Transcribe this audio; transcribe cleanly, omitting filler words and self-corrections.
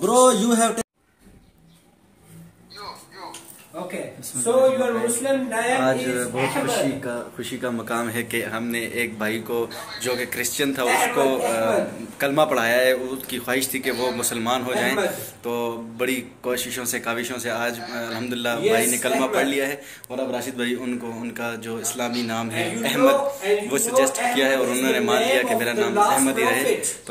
Bro, you have to... Okay, so your Muslim name آج is بہت Ahmad. خوشی کا مقام ہے کہ ہم نے ایک بھائی کو جو کہ کرسچن تھا اس کو کلمہ پڑھایا ہے. اس کی خواہش تھی کہ وہ مسلمان ہو جائیں، تو بڑی کوششوں سے کاوشوں سے آج الحمدللہ بھائی نے کلمہ پڑھ لیا ہے. اور اب راشد بھائی ان کو ان کا جو اسلامی نام ہے احمد وہ سجیسٹ کیا ہے، اور انہوں نے مان لیا کہ میرا نام احمد ہی رہے. تو